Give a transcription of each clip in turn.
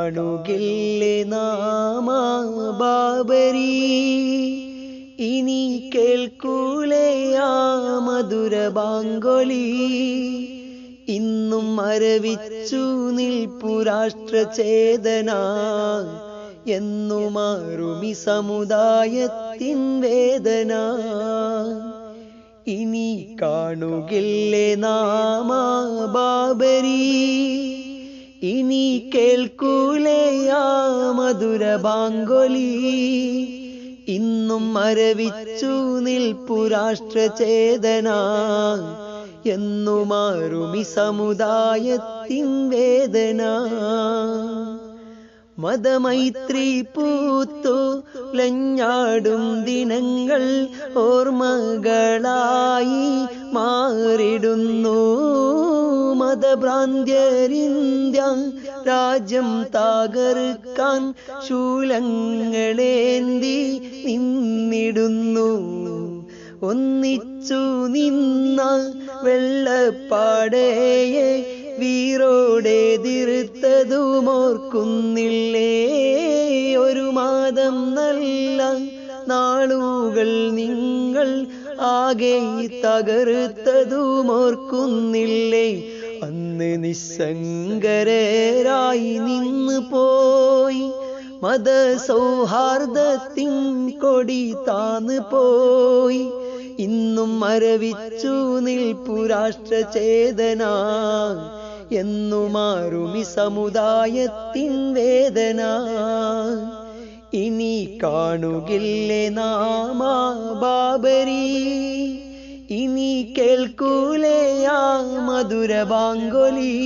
കാണുകില്ലേ നാമ ബാബരി, ഇനി കേൾക്കൂലേ ആ മധുര ബാങ്കൊലി. ഇന്നും മരവിച്ചു നിൽപ്പു രാഷ്ട്രചേതന, എന്നു മാറുമി സമുദായത്തിൻ വേദന. ഇനി കാണുകില്ലേ നാമ ബാബരി, ഇനി കേൾക്കൂലേ ആ മധുര ബാങ്കൊലി. ഇന്നും മരവിച്ചു നിൽപ്പു രാഷ്ട്രചേതന, എന്നു മാറുമി സമുദായത്തിൻ വേദന. മതമൈത്രി പൂത്തു ലഞ്ഞാടും ദിനങ്ങൾ ഓർമ്മകളായി മാറിടുന്നു. മതഭ്രാന്ത്യരിന്ത്യ രാജ്യം തകർക്കാൻ ശൂലങ്ങളേന്തി നിന്നിടുന്നു. ഒന്നിച്ചു നിന്ന വെള്ളപ്പാടയെ വീരോടെ എതിർത്തതുമോർക്കുന്നില്ലേ. ഒരു മാദം നല്ല നാളുകൾ നിങ്ങൾ ആകെ തകർത്തതുമോർക്കുന്നില്ലേ. അന്ന് നിസ്സംഗരായി നിന്ന് പോയി മതസൗഹാർദ്ദത്തിൻ കൊടി താന്ന് പോയി. ഇന്നും മരവിച്ചു നിൽപ്പു രാഷ്ട്രചേതന, എന്നു മാറുമി സമുദായത്തിൻ വേദന. ഇനി കാണുകില്ലേ നാമ ബാബരി, ഇനി കേൾക്കൂലേ ആ മധുര ബാങ്കൊലി.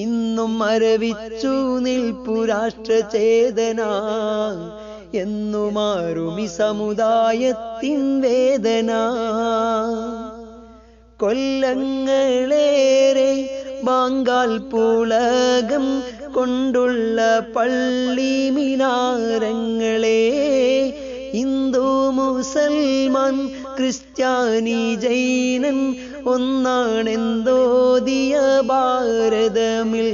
ഇന്നും മരവിച്ചു നിൽപ്പു രാഷ്ട്രചേതന, എന്നു മാറുമി സമുദായത്തിൻ വേദന. കൊല്ലങ്ങളേറെ ബാങ്കാൽ പുളകം കൊണ്ടുള്ള പള്ളി മിനാരങ്ങളെ, ഹിന്ദു മുസൽമാൻ ക്രിസ്ത്യാനി ജൈനൻ ഒന്നാണെന്തോദിയ ഭാരതമിൽ,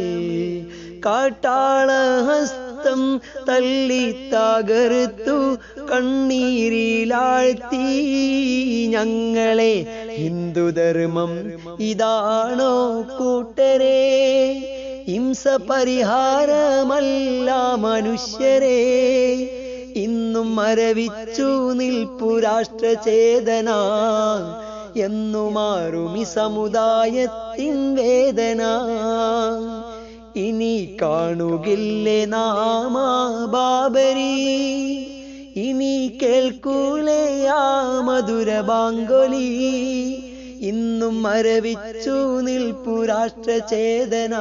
കാട്ടാളഹസ്തം തല്ലി തകർത്തു കണ്ണീരിലാഴ്ത്തി ഞങ്ങളെ. ഹിന്ദുധർമ്മം ഇതാണോ കൂട്ടരെ, ഹിംസ പരിഹാരമല്ല മനുഷ്യരെ. ഇന്നും മരവിച്ചു നിൽപ്പു രാഷ്ട്രചേതന, എന്നു മാറുമി സമുദായത്തിൻ വേദന. ഇനി കാണുകില്ലേ നാമ ബാബരി, ഇനി കേൾക്കൂലേ ആ മധുര ബാങ്കൊലി. ഇന്നും മരവിച്ചു നിൽപ്പു രാഷ്ട്രചേതന,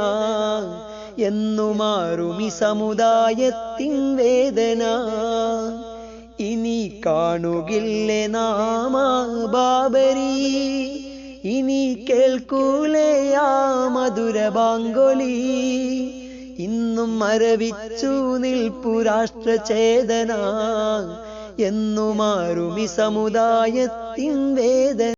എന്നു മാറുമി സമുദായത്തിൻ വേദന. ഇനി കാണുകില്ലേ നാമ ബാബരി, ഇനി കേൾക്കൂലേ ആ മധുര ബാങ്കൊലി. ഇന്നും മരവിച്ചു നിൽപ്പു രാഷ്ട്രചേതന, എന്നു മാറുമി സമുദായത്തിൻ വേദന.